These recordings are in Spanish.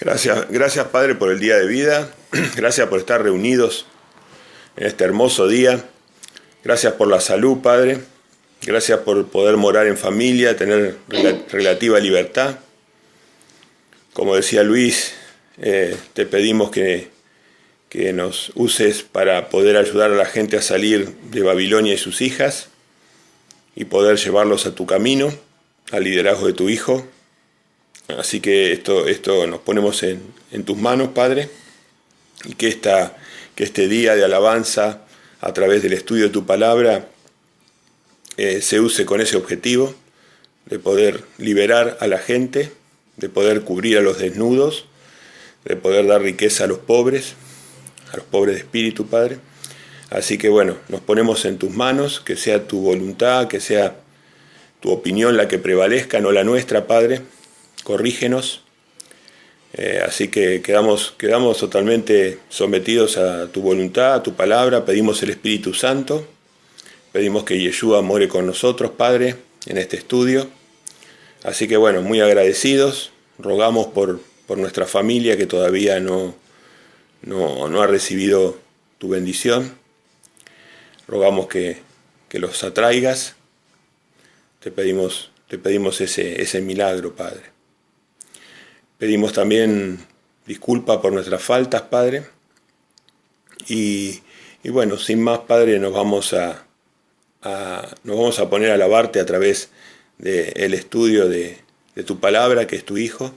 Gracias Padre por el día de vida, gracias por estar reunidos en este hermoso día, gracias por la salud Padre, gracias por poder morar en familia, tener relativa libertad. Como decía Luis, te pedimos que nos uses para poder ayudar a la gente a salir de Babilonia y sus hijas y poder llevarlos a tu camino, al liderazgo de tu Hijo. Así que esto nos ponemos en tus manos, Padre, y que este día de alabanza a través del estudio de tu palabra se use con ese objetivo de poder liberar a la gente, de poder cubrir a los desnudos, de poder dar riqueza a los pobres de espíritu, Padre. Así que bueno, nos ponemos en tus manos, que sea tu voluntad, que sea tu opinión la que prevalezca, no la nuestra, Padre. Corrígenos, así que quedamos totalmente sometidos a tu voluntad, a tu palabra. Pedimos el Espíritu Santo, pedimos que Yeshua more con nosotros, Padre, en este estudio. Así que bueno, muy agradecidos, rogamos por nuestra familia que todavía no ha recibido tu bendición. Rogamos que los atraigas, te pedimos ese milagro, Padre. Pedimos también disculpa por nuestras faltas, Padre. Y bueno, sin más, Padre, nos vamos a poner a alabarte a través del estudio de tu palabra, que es tu Hijo.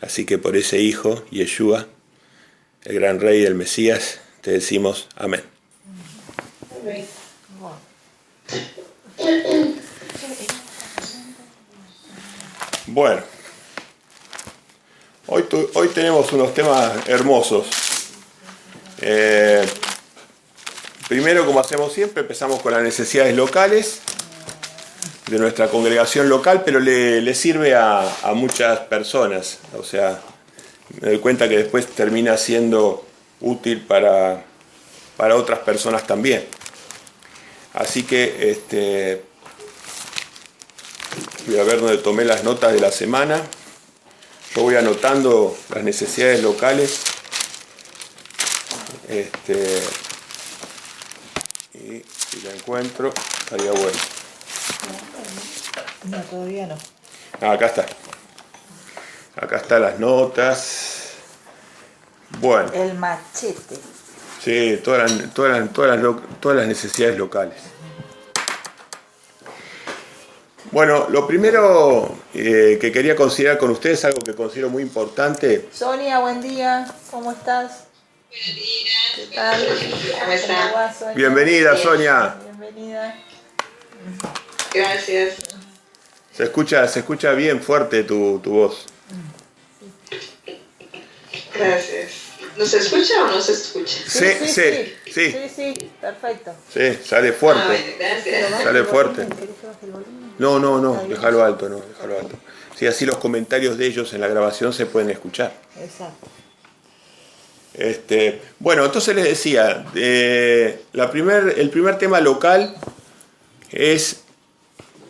Así que por ese Hijo, Yeshua, el gran Rey del Mesías, te decimos amén. Bueno. Hoy tenemos unos temas hermosos. Primero, como hacemos siempre, empezamos con las necesidades locales de nuestra congregación local, pero le sirve a muchas personas. O sea, me doy cuenta que después termina siendo útil para otras personas también. Así que voy a ver dónde tomé las notas de la semana. Yo voy anotando las necesidades locales y si la encuentro estaría bueno. No, todavía no. Acá están las notas. Bueno. El machete. Sí, todas las necesidades locales. Bueno, lo primero que quería considerar con ustedes, algo que considero muy importante. Sonia, buen día, ¿cómo estás? Buen día. ¿Qué tal? ¿Cómo está? va, Sonia? Bienvenida, Sonia. Bienvenida. Gracias. Se escucha bien fuerte tu voz. Gracias. ¿Nos escucha o no se escucha? Sí, perfecto. sí, sale fuerte. Ah, bueno, gracias. Sale fuerte. No, déjalo alto. Sí, así los comentarios de ellos en la grabación se pueden escuchar. Exacto. Bueno, entonces les decía, el primer tema local es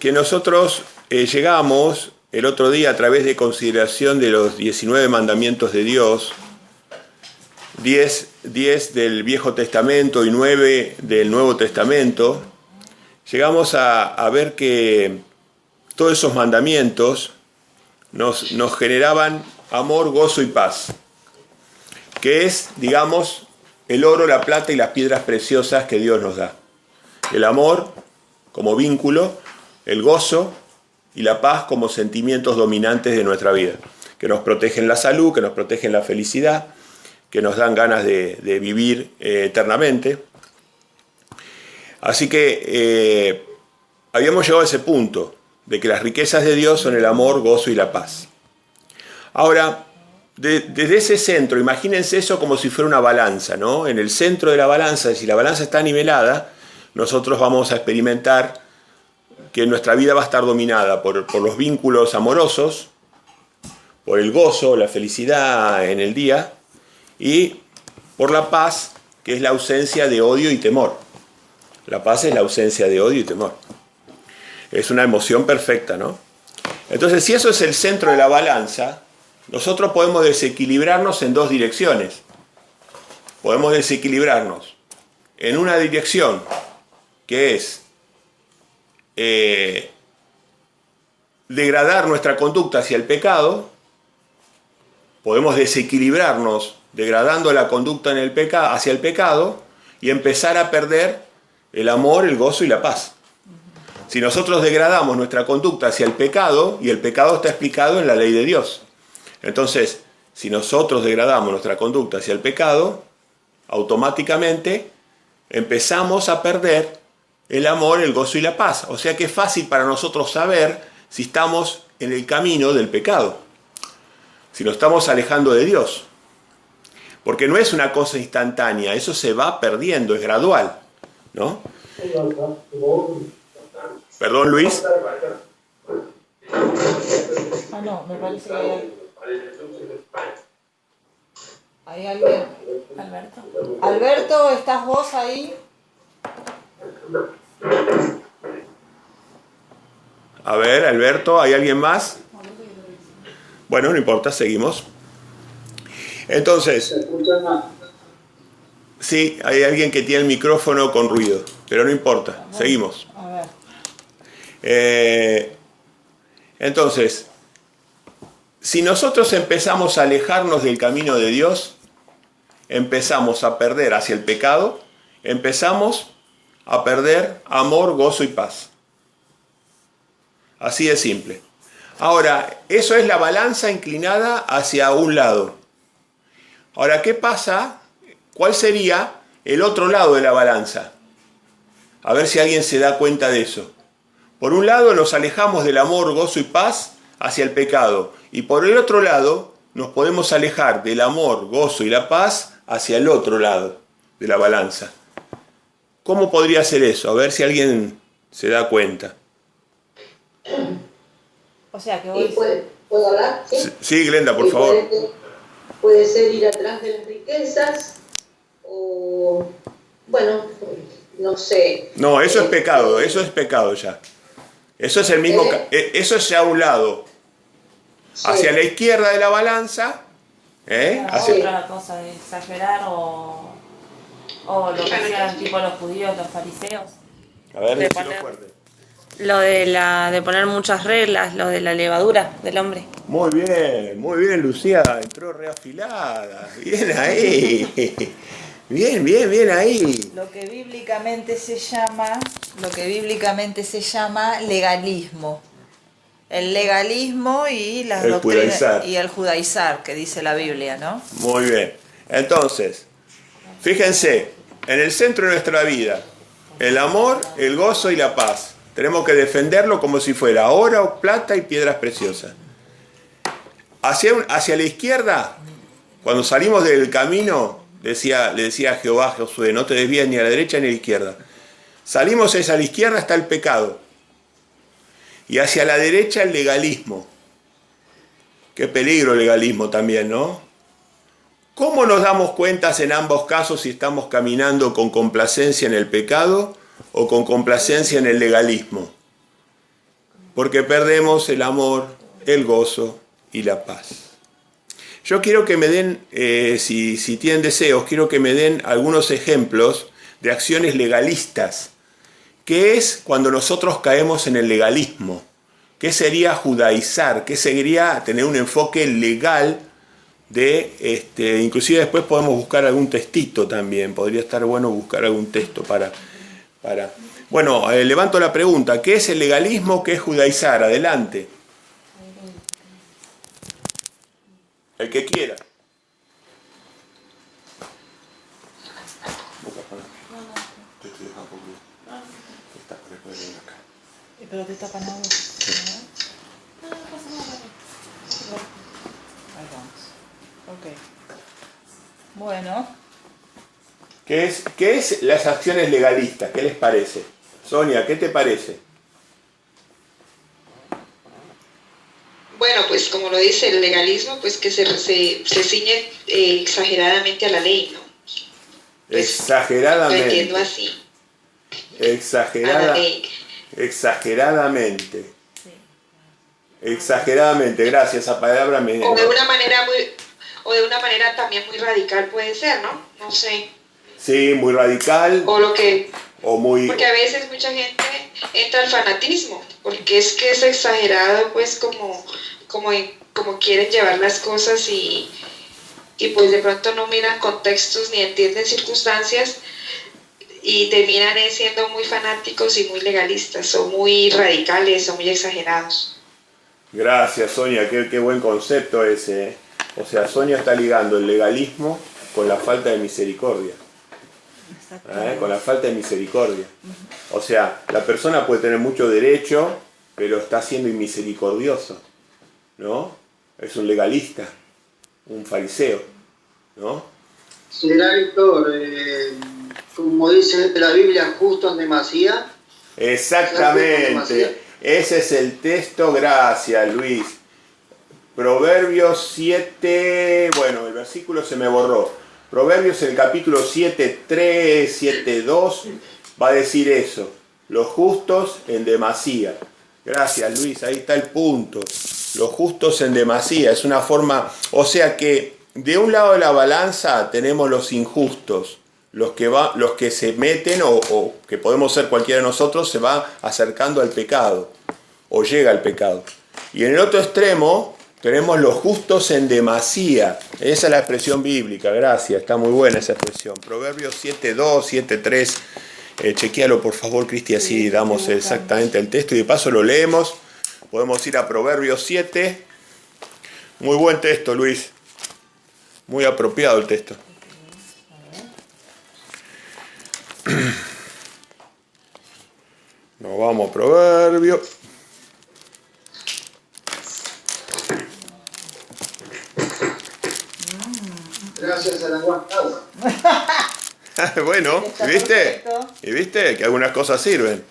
que nosotros llegamos el otro día a través de consideración de los 19 mandamientos de Dios, 10 del Viejo Testamento y 9 del Nuevo Testamento, llegamos a ver que todos esos mandamientos nos generaban amor, gozo y paz, que es, digamos, el oro, la plata y las piedras preciosas que Dios nos da. El amor como vínculo, el gozo y la paz como sentimientos dominantes de nuestra vida, que nos protegen la salud, que nos protegen la felicidad, que nos dan ganas de vivir eternamente. Así que habíamos llegado a ese punto de que las riquezas de Dios son el amor, gozo y la paz. Ahora, desde ese centro, imagínense eso como si fuera una balanza, ¿no? En el centro de la balanza, si la balanza está nivelada, nosotros vamos a experimentar que nuestra vida va a estar dominada por los vínculos amorosos, por el gozo, la felicidad en el día, y por la paz, que es la ausencia de odio y temor. La paz es la ausencia de odio y temor. Es una emoción perfecta, ¿no? Entonces, si eso es el centro de la balanza, nosotros podemos desequilibrarnos en dos direcciones. Podemos desequilibrarnos en una dirección que es degradar nuestra conducta hacia el pecado. Podemos desequilibrarnos degradando la conducta en hacia el pecado y empezar a perder el amor, el gozo y la paz. Si nosotros degradamos nuestra conducta hacia el pecado, y el pecado está explicado en la ley de Dios. Entonces, si nosotros degradamos nuestra conducta hacia el pecado, automáticamente empezamos a perder el amor, el gozo y la paz. O sea que es fácil para nosotros saber si estamos en el camino del pecado, si nos estamos alejando de Dios. Porque no es una cosa instantánea, eso se va perdiendo, es gradual, ¿no? Perdón, Luis. Ah, no, me parece que hay alguien. Alberto. Alberto, ¿estás vos ahí? A ver, Alberto, ¿hay alguien más? Bueno, no importa, seguimos. Entonces, sí, hay alguien que tiene el micrófono con ruido, pero no importa, seguimos. A ver. Entonces, si nosotros empezamos a alejarnos del camino de Dios, empezamos a perder hacia el pecado, empezamos a perder amor, gozo y paz. Así de simple. Ahora, eso es la balanza inclinada hacia un lado. Ahora, ¿qué pasa? ¿Cuál sería el otro lado de la balanza? A ver si alguien se da cuenta de eso. Por un lado nos alejamos del amor, gozo y paz hacia el pecado. Y por el otro lado nos podemos alejar del amor, gozo y la paz hacia el otro lado de la balanza. ¿Cómo podría ser eso? A ver si alguien se da cuenta. O sea que vos... ¿Puedo hablar? Sí, sí, Glenda, por favor. Puede ser ir atrás de las riquezas o, bueno, no sé. No, eso es pecado ya. Eso es el mismo, eso es ya a un lado. Sí. Hacia la izquierda de la balanza, Otra cosa de exagerar o lo que hacían tipo los judíos, los fariseos. A ver, De decilo poner- fuerte. Lo de poner muchas reglas, lo de la levadura del hombre. Muy bien, Lucía, entró reafilada. Bien ahí. Bien ahí. Lo que bíblicamente se llama legalismo. El legalismo y las El doctrinas judaizar. y el judaizar que dice la Biblia, ¿no? Muy bien. Entonces, fíjense, en el centro de nuestra vida, el amor, el gozo y la paz. Tenemos que defenderlo como si fuera oro, plata y piedras preciosas. Hacia la izquierda, cuando salimos del camino, le decía a Jehová a Josué, no te desvíes ni a la derecha ni a la izquierda. Salimos hacia la izquierda está el pecado. Y hacia la derecha el legalismo. Qué peligro el legalismo también, ¿no? ¿Cómo nos damos cuenta en ambos casos si estamos caminando con complacencia en el pecado o con complacencia en el legalismo? Porque perdemos el amor, el gozo y la paz. Yo quiero que me den, si tienen deseos, quiero que me den algunos ejemplos de acciones legalistas. ¿Qué es cuando nosotros caemos en el legalismo? ¿Qué sería judaizar? ¿Qué sería tener un enfoque legal de, inclusive después podemos buscar algún textito también, podría estar bueno buscar algún texto para. Bueno, levanto la pregunta, ¿qué es el legalismo? ¿Qué es judaizar? Adelante. El que quiera. Pero te está apanado. Ahí vamos. Ok. Bueno. ¿Qué es las acciones legalistas? ¿Qué les parece? Sonia, ¿qué te parece? Bueno, pues como lo dice el legalismo, pues que se ciñe exageradamente a la ley, ¿no? Pues, Exageradamente. Lo entiendo así. A la ley. Exageradamente. Sí. Exageradamente, gracias, esa palabra me... O de una manera también muy radical puede ser, ¿no? No sé. Sí, muy radical. O muy... Porque a veces mucha gente entra al fanatismo, porque es que es exagerado, pues, como quieren llevar las cosas y pues de pronto no miran contextos ni entienden circunstancias y terminan siendo muy fanáticos y muy legalistas, o muy radicales, o muy exagerados. Gracias, Sonia, qué buen concepto ese, ¿eh? O sea, Sonia está ligando el legalismo con la falta de misericordia. Con la falta de misericordia. O sea, la persona puede tener mucho derecho, pero está siendo inmisericordioso, ¿no? Es un legalista, un fariseo, ¿no? ¿Será esto, como dice la Biblia, justo en demasía? Exactamente. Ese es el texto, gracias Luis. Proverbios 7, bueno, el versículo se me borró. Proverbios en el capítulo 7:3, 7:2 va a decir eso. Los justos en demasía. Gracias Luis, ahí está el punto. Los justos en demasía, es una forma, o sea que de un lado de la balanza tenemos los injustos, los que se meten o que podemos ser cualquiera de nosotros, se va acercando al pecado o llega al pecado. Y en el otro extremo tenemos los justos en demasía. Esa es la expresión bíblica, gracias, está muy buena esa expresión. Proverbios 7:2, 7:3, chequéalo por favor, Cristi, así damos exactamente el texto y de paso lo leemos. Podemos ir a Proverbios 7. Muy buen texto, Luis. Muy apropiado el texto. Nos vamos a Proverbios. Gracias a la agua. Bueno, ¿y viste que algunas cosas sirven?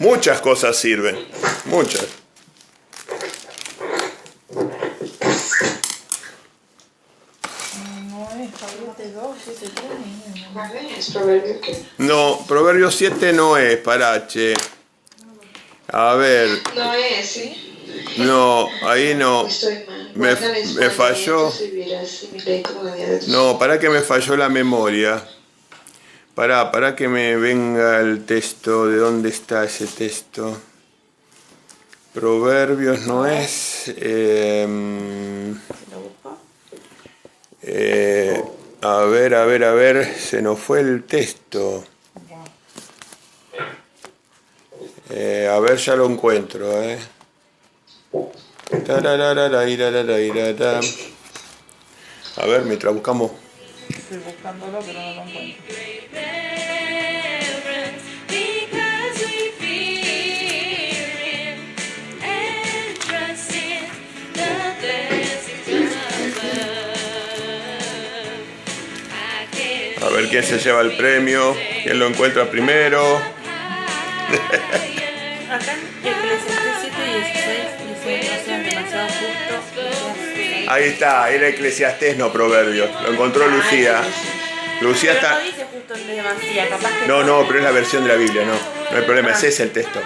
Muchas cosas sirven, muchas. No, Proverbios 7 no es, Parache. A ver. No es, ¿sí? No, ahí no. Me falló. No, para que me falló la memoria. Para que me venga el texto. ¿De dónde está ese texto? Proverbios no es. A ver. Se nos fue el texto. A ver, ya lo encuentro. A ver, mientras buscamos. Estoy buscándolo, pero no lo encuentro. A ver quién se lleva el premio, quién lo encuentra primero. Acá en Eclesiastés 7:16 dice: no sean demasiado justos. Ahí está, era Eclesiastés, no Proverbios. Lo encontró Lucía. Lucía Pero está... no dice justo en demasía, capaz que No, pero es la versión de la Biblia, no hay problema, ese es el texto.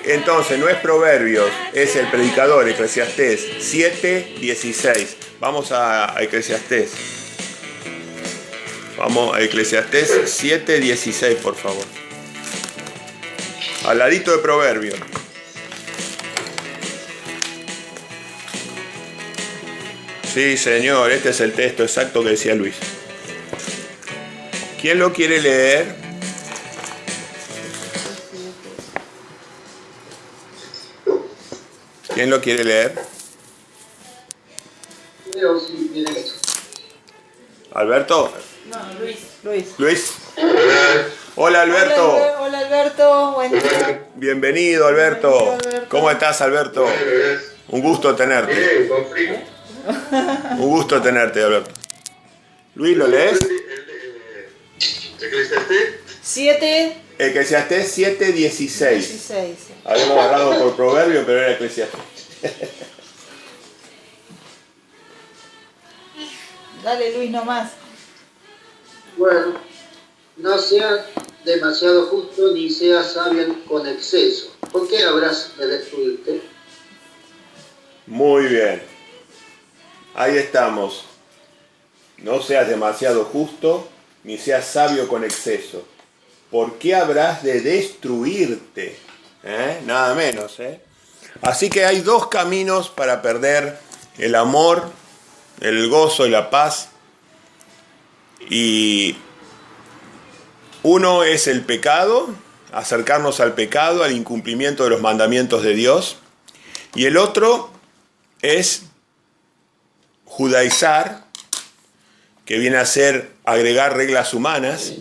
Entonces, no es Proverbios, es el predicador, Eclesiastés 7:16. Vamos a Eclesiastés. Vamos a Eclesiastés 7:16, por favor. Al ladito de Proverbios. Sí, señor, este es el texto exacto que decía Luis. ¿Quién lo quiere leer? ¿Quién lo quiere leer? Pero sí, viene eso. ¿Alberto? no, Luis. ¿Luis? Hola, Alberto. Hola, Alberto. Buen día. Bienvenido, Alberto. Bienvenido, Alberto. ¿Cómo estás, Alberto? Un gusto tenerte. Bien, con frío. Un gusto tenerte, Alberto. Luis, ¿lo lees? ¿Eclesiastés? 7, Eclesiastés 7:16. 16. Habíamos agarrado por Proverbio, pero era Eclesiastés. Dale, Luis, nomás. Bueno, no seas demasiado justo ni seas sabio con exceso, ¿por qué habrás de destruirte? Muy bien. Ahí estamos. No seas demasiado justo, ni seas sabio con exceso. ¿Por qué habrás de destruirte? Nada menos, ¿eh? Así que hay dos caminos para perder el amor, el gozo y la paz. Y uno es el pecado, acercarnos al pecado, al incumplimiento de los mandamientos de Dios. Y el otro es judaizar, que viene a ser agregar reglas humanas.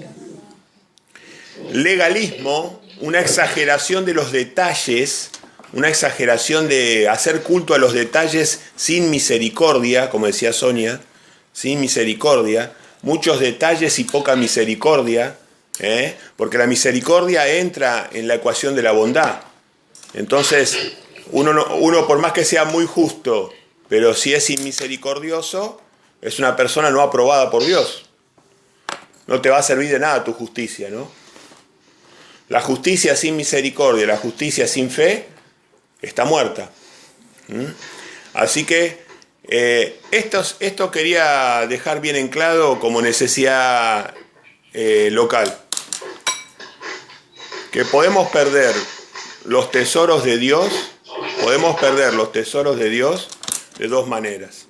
Legalismo, una exageración de los detalles, una exageración de hacer culto a los detalles sin misericordia, como decía Sonia, sin misericordia, muchos detalles y poca misericordia, porque la misericordia entra en la ecuación de la bondad. Entonces, uno por más que sea muy justo, pero si es inmisericordioso, es una persona no aprobada por Dios. No te va a servir de nada tu justicia, ¿no? La justicia sin misericordia, la justicia sin fe, está muerta. Así que esto quería dejar bien en claro como necesidad local. Que podemos perder los tesoros de Dios, de dos maneras.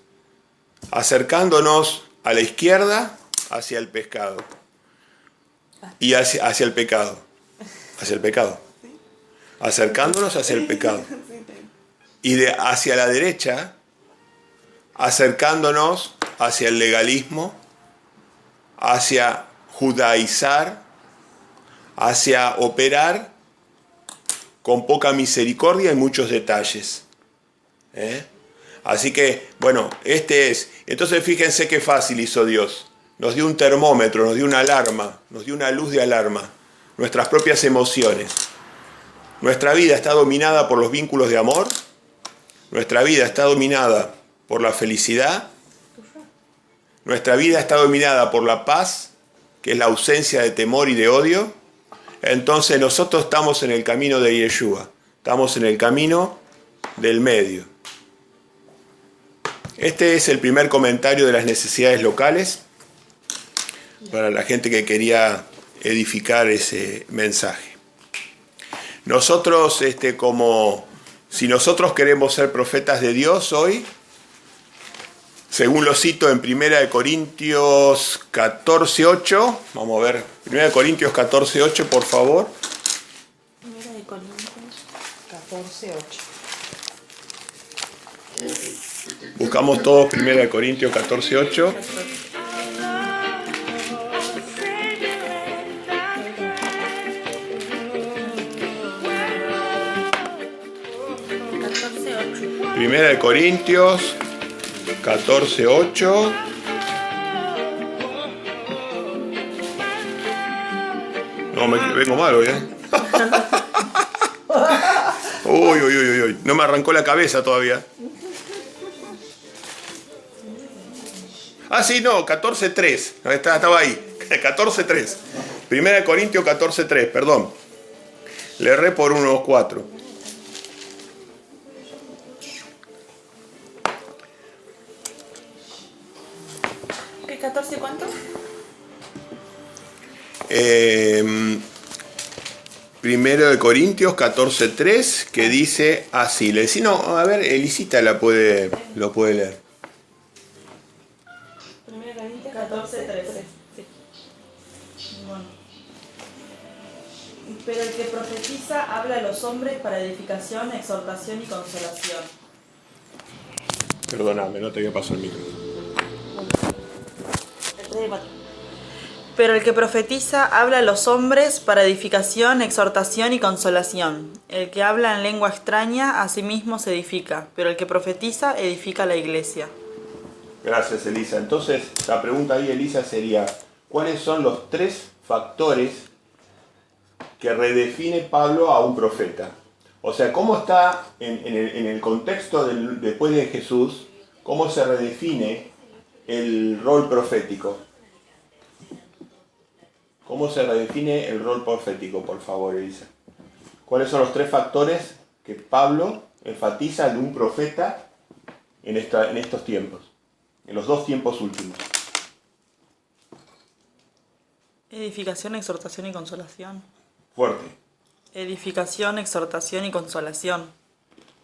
Acercándonos a la izquierda hacia el pecado. Y hacia el pecado. Hacia el pecado. Acercándonos hacia el pecado. Y hacia la derecha, acercándonos hacia el legalismo, hacia judaizar, hacia operar con poca misericordia y muchos detalles. Así que, bueno, entonces fíjense qué fácil hizo Dios. Nos dio un termómetro, nos dio una alarma, nos dio una luz de alarma. Nuestras propias emociones. Nuestra vida está dominada por los vínculos de amor. Nuestra vida está dominada por la felicidad. Nuestra vida está dominada por la paz, que es la ausencia de temor y de odio. Entonces nosotros estamos en el camino de Yeshua. Estamos en el camino del medio. Este es el primer comentario de las necesidades locales para la gente que quería edificar ese mensaje. Nosotros, si nosotros queremos ser profetas de Dios hoy, según lo cito en 1 Corintios 14:8, vamos a ver, 1 Corintios 14:8, por favor. 1 Corintios 14:8. Buscamos todos 1 Corintios 14:8. Primera de Corintios 14:8. No, me vengo mal hoy, Uy. No me arrancó la cabeza todavía. Ah, sí, no, 14:3. Estaba ahí. 14:3. Primera de Corintios 14:3, perdón. Le erré por unos 4. ¿Qué 14 cuánto? Primero de Corintios 14:3, que dice así. Le decía, no, a ver, Elisita lo puede leer. 1 Corintios 14:13. Sí. Bueno. Pero el que profetiza habla a los hombres para edificación, exhortación y consolación. Perdóname, no te había pasado el micrófono. Pero el que profetiza habla a los hombres para edificación, exhortación y consolación. El que habla en lengua extraña a sí mismo se edifica, pero el que profetiza edifica la iglesia. Gracias, Elisa. Entonces, la pregunta ahí, Elisa, sería, ¿cuáles son los 3 factores que redefine Pablo a un profeta? O sea, ¿cómo está en el contexto después de Jesús, cómo se redefine el rol profético? ¿Cómo se redefine el rol profético, por favor, Elisa? ¿Cuáles son los 3 factores que Pablo enfatiza de un profeta en estos tiempos? En los 2 tiempos últimos. Edificación, exhortación y consolación. Fuerte. Edificación, exhortación y consolación.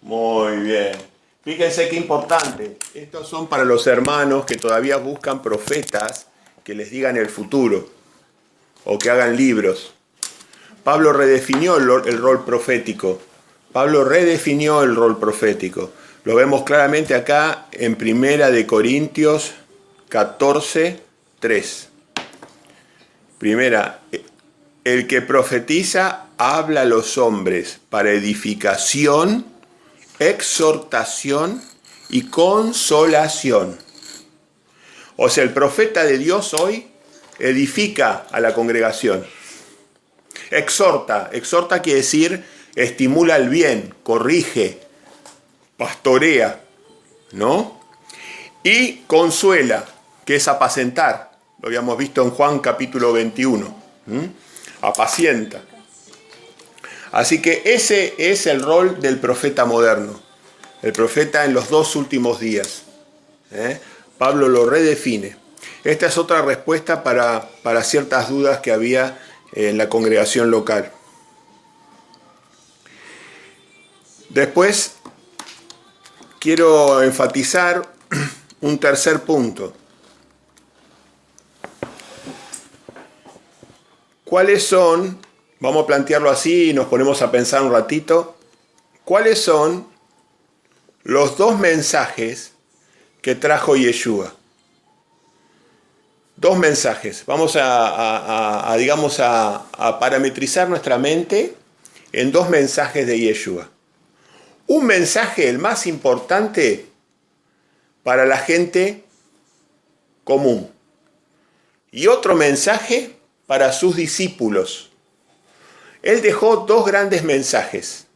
Muy bien. Fíjense qué importante. Estos son para los hermanos que todavía buscan profetas que les digan el futuro o que hagan libros. Pablo redefinió el rol profético. Pablo redefinió el rol profético. Lo vemos claramente acá en 1 Corintios 14, 3. Primera, el que profetiza habla a los hombres para edificación, exhortación y consolación. O sea, el profeta de Dios hoy edifica a la congregación. Exhorta quiere decir estimula el bien, corrige, pastorea, ¿no? Y consuela, que es apacentar. Lo habíamos visto en Juan capítulo 21. Apacienta. Así que ese es el rol del profeta moderno. El profeta en los 2 últimos días. Pablo lo redefine. Esta es otra respuesta para ciertas dudas que había en la congregación local. Después quiero enfatizar un tercer punto. ¿Cuáles son, vamos a plantearlo así y nos ponemos a pensar un ratito, cuáles son los 2 mensajes que trajo Yeshua? 2 mensajes. Vamos a parametrizar nuestra mente en 2 mensajes de Yeshua. Un mensaje, el más importante, para la gente común. Y otro mensaje para sus discípulos. Él dejó 2 grandes mensajes.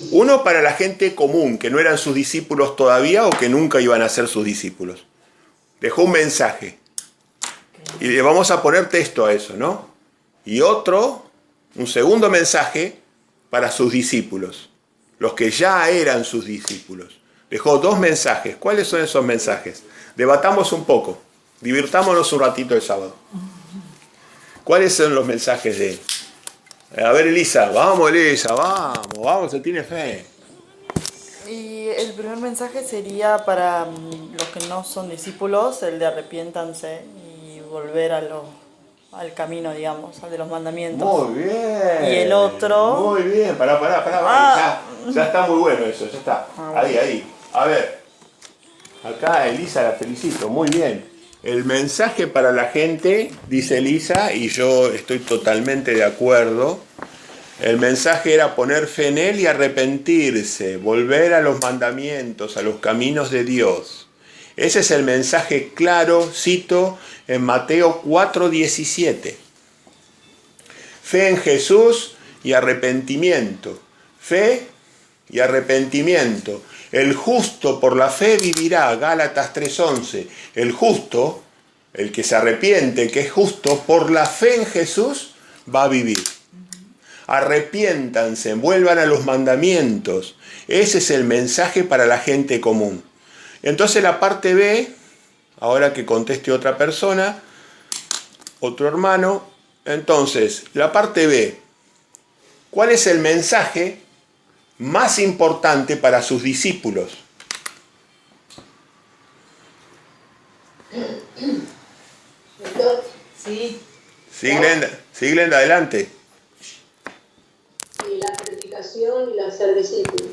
Uno para la gente común, que no eran sus discípulos todavía o que nunca iban a ser sus discípulos. Dejó un mensaje. Y le vamos a poner texto a eso, ¿no? Y un segundo mensaje para sus discípulos. Los que ya eran sus discípulos. Dejó 2 mensajes. ¿Cuáles son esos mensajes? Debatamos un poco. Divirtámonos un ratito el sábado. ¿Cuáles son los mensajes de él? A ver, Elisa, vamos, se tiene fe. Y el primer mensaje sería para los que no son discípulos, el de arrepiéntanse y volver al camino, digamos, al de los mandamientos. Muy bien. Y el otro... Muy bien, pará. Ya está muy bueno eso, ya está. Ahí. A ver. Acá Elisa la felicito, muy bien. El mensaje para la gente, dice Elisa, y yo estoy totalmente de acuerdo, el mensaje era poner fe en Él y arrepentirse, volver a los mandamientos, a los caminos de Dios. Ese es el mensaje claro, cito, en Mateo 4:17. Fe en Jesús y arrepentimiento. Fe y arrepentimiento. El justo por la fe vivirá, Gálatas 3:11. El justo, el que se arrepiente, que es justo, por la fe en Jesús, va a vivir. Arrepiéntanse, vuelvan a los mandamientos. Ese es el mensaje para la gente común. Entonces la parte B, ahora que conteste otra persona, otro hermano, entonces la parte B, ¿cuál es el mensaje más importante para sus discípulos? Sí. Sí, Glenda, adelante. Y la predicación y la ser discípulos.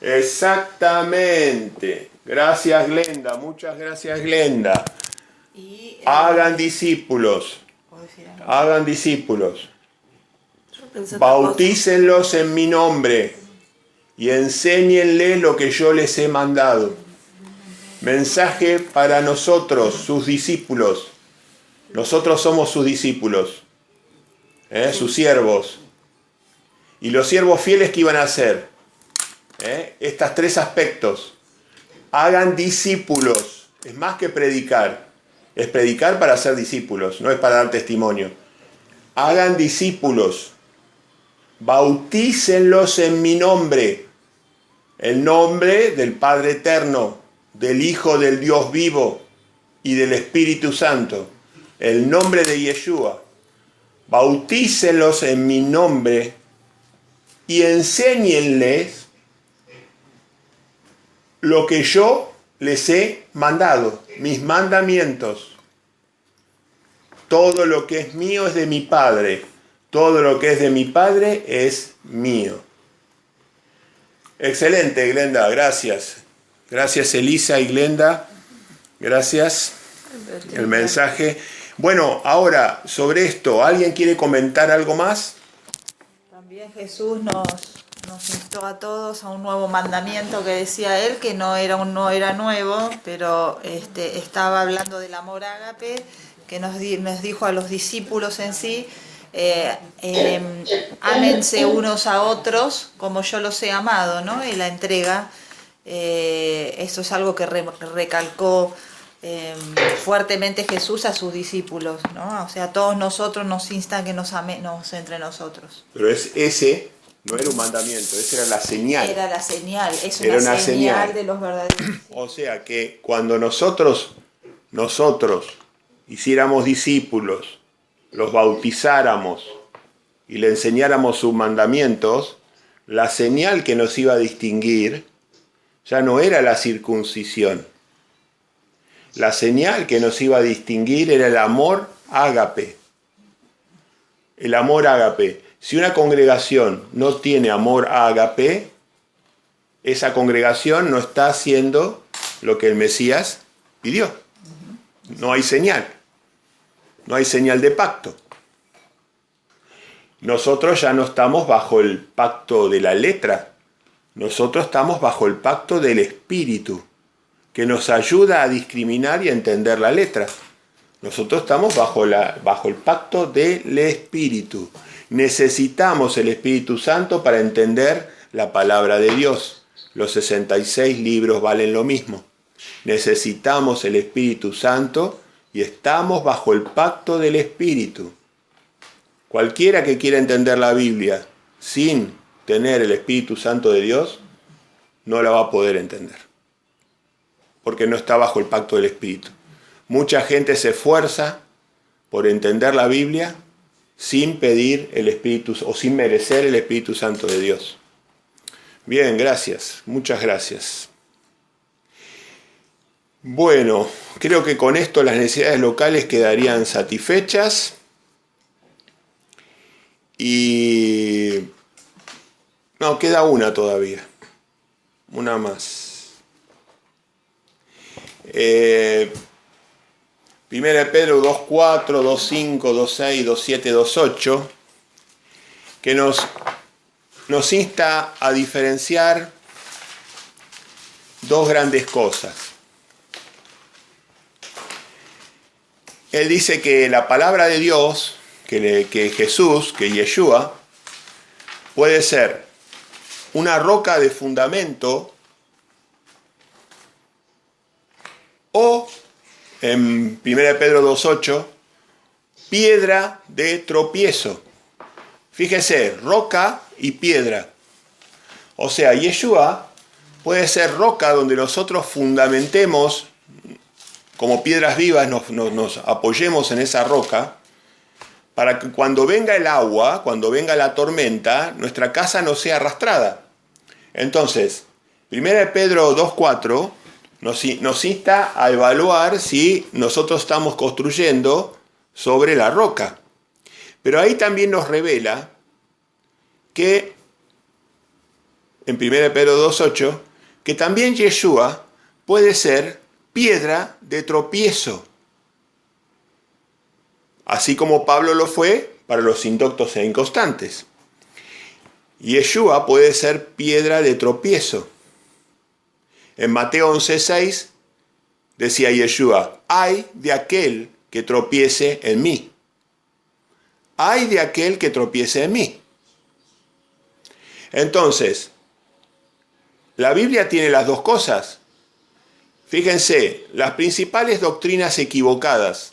Exactamente. Gracias, Glenda. Muchas gracias, Glenda. Y, Hagan discípulos. Hagan discípulos. Bautícenlos Bautícenlos en mi nombre y enséñenles lo que yo les he mandado. Mensaje para nosotros, sus discípulos. Nosotros somos sus discípulos, sus siervos. Y los siervos fieles, ¿qué iban a hacer? Estos 3 aspectos. Hagan discípulos. Es más que predicar. Es predicar para ser discípulos, no es para dar testimonio. Hagan discípulos. bautícenlos en mi nombre, el nombre del Padre Eterno, del Hijo del Dios vivo y del Espíritu Santo, el nombre de Yeshua. Bautícenlos en mi nombre y enséñenles lo que yo les he mandado, mis mandamientos. Todo lo que es mío es de mi Padre. Todo lo que es de mi Padre es mío. Excelente, Glenda, gracias. Gracias, Elisa y Glenda. Gracias. El mensaje. Bueno, ahora, sobre esto, ¿alguien quiere comentar algo más? También Jesús nos instó a todos a un nuevo mandamiento que decía él, que no era nuevo, pero estaba hablando del amor ágape, que nos dijo a los discípulos en sí, ámense unos a otros como yo los he amado, ¿no? Y la entrega, esto es algo que recalcó fuertemente Jesús a sus discípulos, ¿no? O sea, a todos nosotros nos insta que nos amemos entre nosotros. Pero ese no era un mandamiento, esa era la señal. Era la señal, es Era una una señal señal de los verdaderos. O sea que cuando nosotros hiciéramos discípulos, los bautizáramos y le enseñáramos sus mandamientos, la señal que nos iba a distinguir ya no era la circuncisión. La señal que nos iba a distinguir era el amor ágape. El amor ágape. Si una congregación no tiene amor ágape, esa congregación no está haciendo lo que el Mesías pidió. No hay señal. No hay señal de pacto. Nosotros ya no estamos bajo el pacto de la letra. Nosotros estamos bajo el pacto del Espíritu, que nos ayuda a discriminar y a entender la letra. Nosotros estamos bajo el pacto del Espíritu. Necesitamos el Espíritu Santo para entender la palabra de Dios. Los 66 libros valen lo mismo. Necesitamos el Espíritu Santo y estamos bajo el pacto del Espíritu. Cualquiera que quiera entender la Biblia sin tener el Espíritu Santo de Dios, no la va a poder entender, porque no está bajo el pacto del Espíritu. Mucha gente se esfuerza por entender la Biblia sin pedir el Espíritu o sin merecer el Espíritu Santo de Dios. Bien, gracias, muchas gracias. Bueno, creo que con esto las necesidades locales quedarían satisfechas. Y no, queda una todavía. Una más. Primera de Pedro 2.4, 2.5, 2.6, 2.7, 2.8, que nos insta a diferenciar dos grandes cosas. Él dice que la palabra de Dios, que Jesús, que Yeshua, puede ser una roca de fundamento o, en 1 Pedro 2.8, piedra de tropiezo. Fíjese, roca y piedra. O sea, Yeshua puede ser roca donde nosotros fundamentemos, como piedras vivas, nos apoyemos en esa roca, para que cuando venga el agua, cuando venga la tormenta, nuestra casa no sea arrastrada. Entonces, 1 Pedro 2.4 nos insta a evaluar si nosotros estamos construyendo sobre la roca. Pero ahí también nos revela que, en 1 Pedro 2.8, que también Yeshua puede ser piedra de tropiezo. Así como Pablo lo fue para los indoctos e inconstantes. Yeshua puede ser piedra de tropiezo. En Mateo 11.6 decía Yeshua, ay de aquel que tropiece en mí. Ay de aquel que tropiece en mí. Entonces, la Biblia tiene las dos cosas. Fíjense, las principales doctrinas equivocadas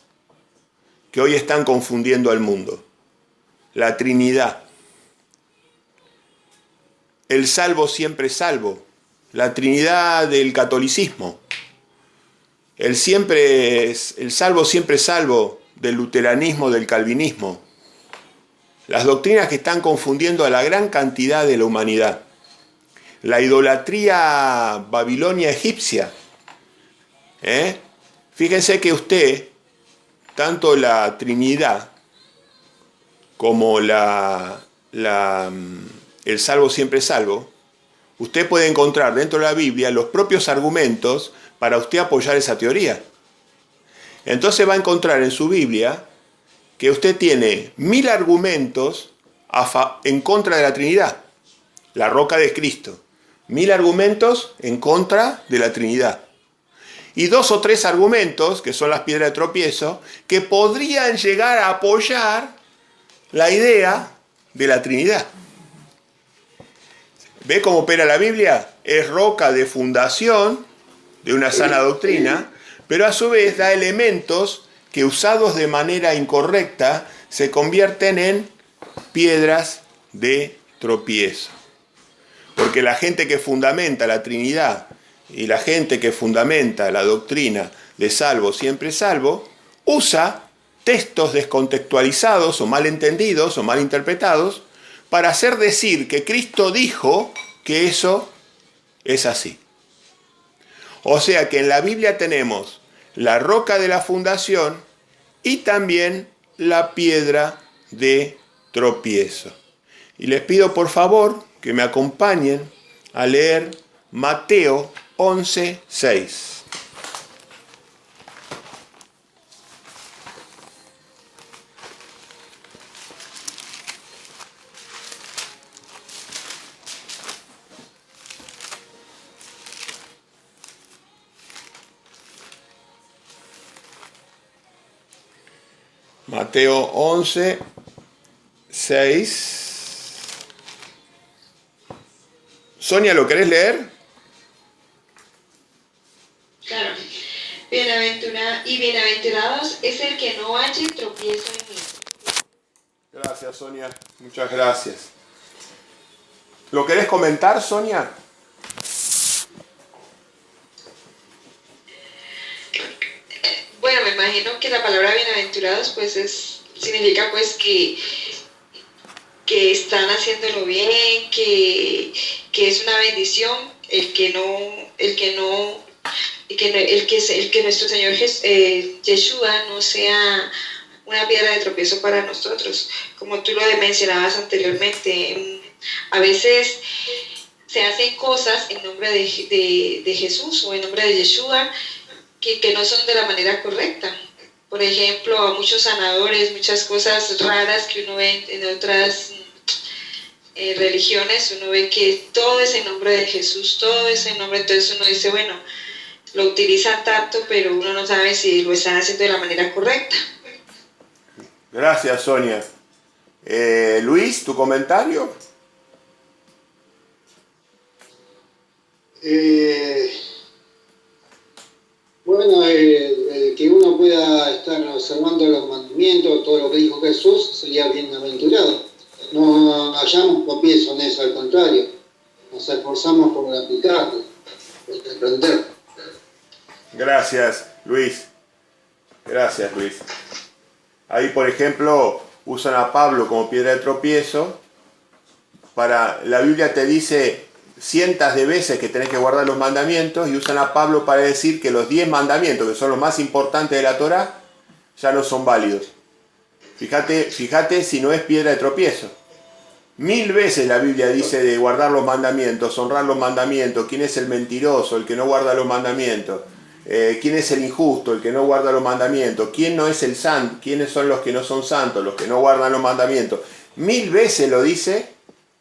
que hoy están confundiendo al mundo. La Trinidad. el salvo siempre salvo, la Trinidad del catolicismo, el salvo siempre salvo del luteranismo, del calvinismo, las doctrinas que están confundiendo a la gran cantidad de la humanidad, la idolatría babilonia egipcia. Fíjense que usted, tanto la Trinidad como el salvo siempre salvo, usted puede encontrar dentro de la Biblia los propios argumentos para usted apoyar esa teoría. Entonces va a encontrar en su Biblia que usted tiene 1000 argumentos en contra de la Trinidad, la roca de Cristo. 1000 argumentos en contra de la Trinidad. Y 2 o 3 argumentos, que son las piedras de tropiezo, que podrían llegar a apoyar la idea de la Trinidad. ¿Ve cómo opera la Biblia? Es roca de fundación de una sana doctrina, pero a su vez da elementos que usados de manera incorrecta se convierten en piedras de tropiezo. Porque la gente que fundamenta la Trinidad y la gente que fundamenta la doctrina de salvo siempre salvo, usa textos descontextualizados o mal entendidos o mal interpretados para hacer decir que Cristo dijo que eso es así. O sea que en la Biblia tenemos la roca de la fundación y también la piedra de tropiezo. Y les pido por favor que me acompañen a leer Mateo 11:6. Mateo 11:6. Sonia, ¿lo querés leer? Claro. Bienaventurados es el que no halle tropiezo en mí. Gracias, Sonia. Muchas gracias. ¿Lo querés comentar, Sonia? Bueno, me imagino que la palabra bienaventurados pues significa pues que están haciéndolo bien, que es una bendición el que nuestro Señor Yeshua no sea una piedra de tropiezo para nosotros, como tú lo mencionabas anteriormente. A veces se hacen cosas en nombre de Jesús o en nombre de Yeshua que no son de la manera correcta. Por ejemplo, muchos sanadores, muchas cosas raras que uno ve en otras religiones, uno ve que todo es en nombre de Jesús, todo es en nombre, entonces uno dice, bueno, lo utilizan tanto, pero uno no sabe si lo están haciendo de la manera correcta. Gracias, Sonia. Luis, ¿tu comentario? Bueno, el que uno pueda estar observando los mandamientos, todo lo que dijo Jesús, sería bienaventurado. No hallamos tropiezo en eso, al contrario, nos esforzamos por aplicarlo, por aprender. Gracias, Luis. Gracias, Luis. Ahí, por ejemplo, usan a Pablo como piedra de tropiezo. La Biblia te dice cientos de veces que tenés que guardar los mandamientos y usan a Pablo para decir que los 10 mandamientos, que son los más importantes de la Torá, ya no son válidos. Fíjate si no es piedra de tropiezo. 1000 veces la Biblia dice de guardar los mandamientos, honrar los mandamientos, quién es el mentiroso, el que no guarda los mandamientos, quién es el injusto, el que no guarda los mandamientos, quién no es el santo, quiénes son los que no son santos, los que no guardan los mandamientos. 1000 veces lo dice,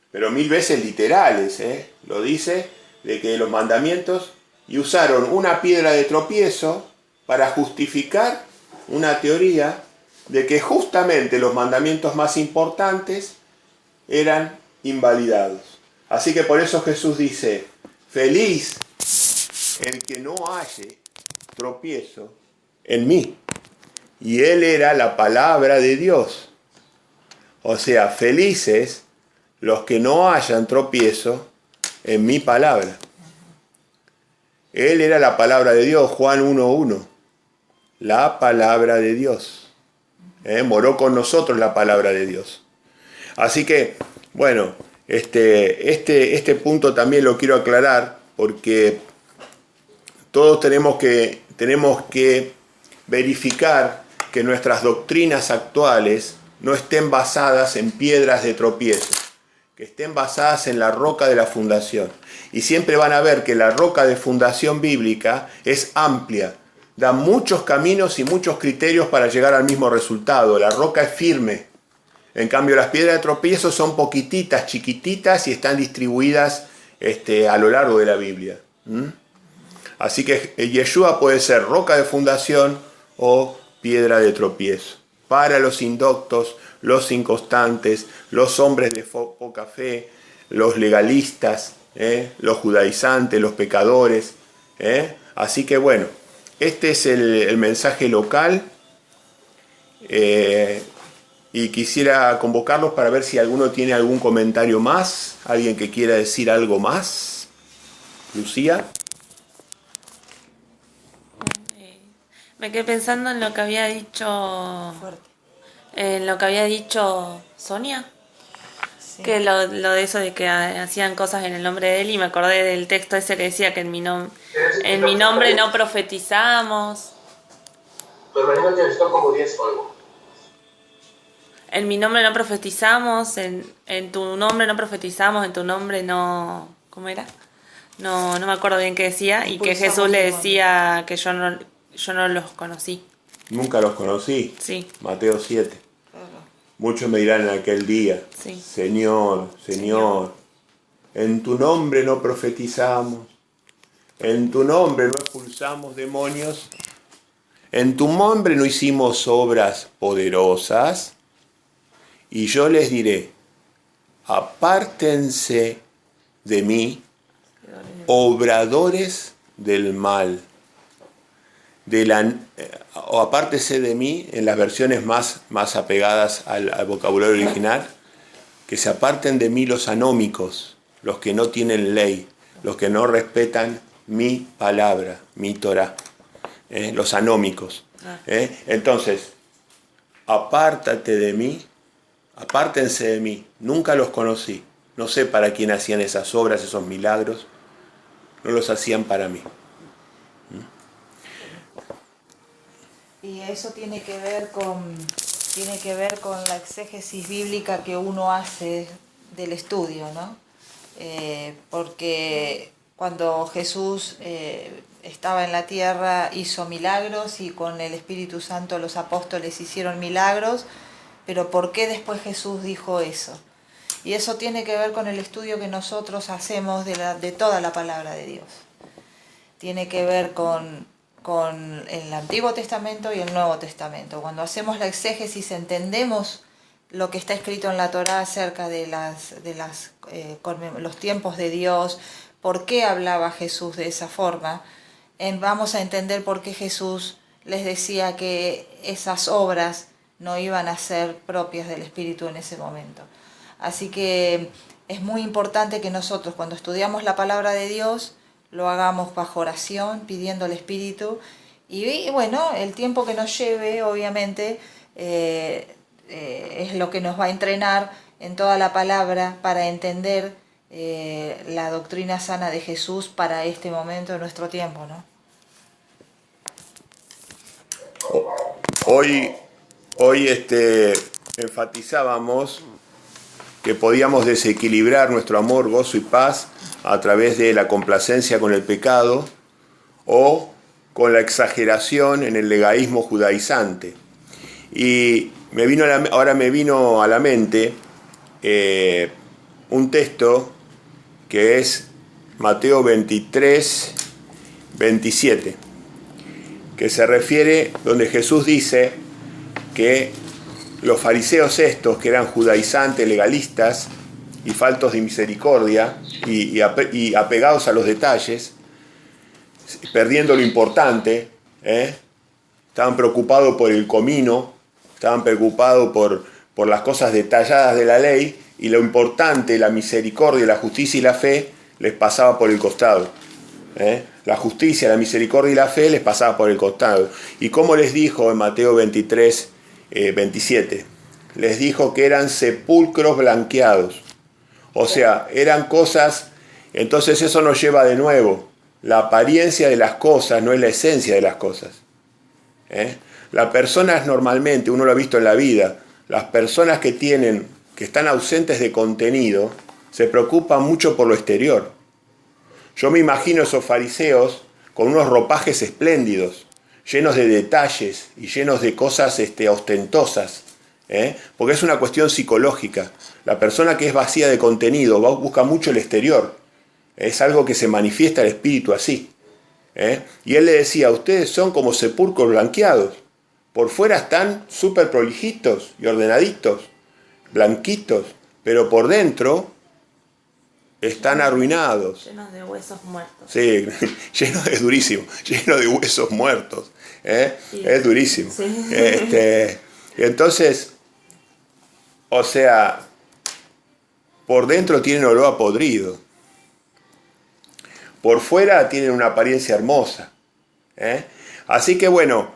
pero 1000 veces literales, lo dice de que los mandamientos, y usaron una piedra de tropiezo para justificar una teoría de que justamente los mandamientos más importantes eran invalidados. Así que por eso Jesús dice, feliz el que no halle tropiezo en mí. Y él era la palabra de Dios. O sea, felices los que no hayan tropiezo en mi palabra. Él era la palabra de Dios, Juan 1:1. La palabra de Dios. Moró con nosotros la palabra de Dios. Así que, bueno, este punto también lo quiero aclarar porque todos tenemos que verificar que nuestras doctrinas actuales no estén basadas en piedras de tropiezo, que estén basadas en la roca de la fundación. Y siempre van a ver que la roca de fundación bíblica es amplia, da muchos caminos y muchos criterios para llegar al mismo resultado. La roca es firme. En cambio, las piedras de tropiezo son poquititas, chiquititas y están distribuidas a lo largo de la Biblia. Así que Yeshua puede ser roca de fundación o piedra de tropiezo. Para los indoctos, los inconstantes, los hombres de poca fe, los legalistas, los judaizantes, los pecadores. Así que bueno, este es el mensaje local. Y quisiera convocarlos para ver si alguno tiene algún comentario más. ¿Alguien que quiera decir algo más? Lucía. Me quedé pensando en lo que había dicho... En lo que había dicho Sonia. Sí. Que lo de eso de que hacían cosas en el nombre de él. Y me acordé del texto ese que decía que en mi nombre no profetizamos. Pero imagínate, necesito como 10 o algo. En mi nombre no profetizamos, en tu nombre no profetizamos, en tu nombre no... ¿Cómo era? No me acuerdo bien qué decía. Y que Jesús le decía que yo no los conocí. ¿Nunca los conocí? Sí. Mateo 7. Muchos me dirán en aquel día, sí. Señor, en tu nombre no profetizamos, en tu nombre no expulsamos demonios, en tu nombre no hicimos obras poderosas. Y yo les diré, apártense de mí, obradores del mal. O apártese de mí, en las versiones más apegadas al vocabulario original, que se aparten de mí los anómicos, los que no tienen ley, los que no respetan mi palabra, mi Torah, los anómicos. Entonces, apártate de mí, apártense de mí, nunca los conocí, no sé para quién hacían esas obras, esos milagros, no los hacían para mí. Y eso tiene que ver con la exégesis bíblica que uno hace del estudio, ¿no? Porque cuando Jesús estaba en la tierra hizo milagros y con el Espíritu Santo los apóstoles hicieron milagros, pero ¿por qué después Jesús dijo eso? Y eso tiene que ver con el estudio que nosotros hacemos de toda la palabra de Dios. Tiene que ver con el Antiguo Testamento y el Nuevo Testamento. Cuando hacemos la exégesis entendemos lo que está escrito en la Torá acerca de los tiempos de Dios, por qué hablaba Jesús de esa forma, vamos a entender por qué Jesús les decía que esas obras no iban a ser propias del Espíritu en ese momento. Así que es muy importante que nosotros cuando estudiamos la palabra de Dios lo hagamos bajo oración, pidiendo al Espíritu, y bueno, el tiempo que nos lleve, obviamente, es lo que nos va a entrenar en toda la palabra para entender la doctrina sana de Jesús para este momento de nuestro tiempo, ¿no? Hoy enfatizábamos que podíamos desequilibrar nuestro amor, gozo y paz a través de la complacencia con el pecado o con la exageración en el legaísmo judaizante. Y ahora me vino a la mente un texto que es Mateo 23, 27, que se refiere donde Jesús dice que los fariseos estos, que eran judaizantes, legalistas y faltos de misericordia y apegados a los detalles, perdiendo lo importante, estaban preocupados por el comino, estaban preocupados por las cosas detalladas de la ley, y lo importante, la misericordia, la justicia y la fe, les pasaba por el costado. La justicia, la misericordia y la fe les pasaba por el costado. ¿Y cómo les dijo en Mateo 23, 27? Les dijo que eran sepulcros blanqueados. O sea, eran cosas. Entonces eso nos lleva de nuevo. La apariencia de las cosas no es la esencia de las cosas. Las personas normalmente, uno lo ha visto en la vida, las personas que están ausentes de contenido, se preocupan mucho por lo exterior. Yo me imagino esos fariseos con unos ropajes espléndidos, llenos de detalles y llenos de cosas ostentosas, porque es una cuestión psicológica. La persona que es vacía de contenido busca mucho el exterior. Es algo que se manifiesta el espíritu así. Y él le decía, ustedes son como sepulcros blanqueados. Por fuera están súper prolijitos y ordenaditos, blanquitos, pero por dentro están arruinados. Llenos de huesos muertos. Sí, es durísimo, lleno de huesos muertos. Sí. Es durísimo. Sí. Entonces, o sea, por dentro tienen olor a podrido. Por fuera tienen una apariencia hermosa. Así que bueno,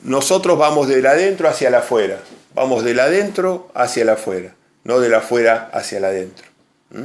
nosotros vamos del adentro hacia el afuera. Vamos del adentro hacia el afuera, no del afuera hacia el adentro.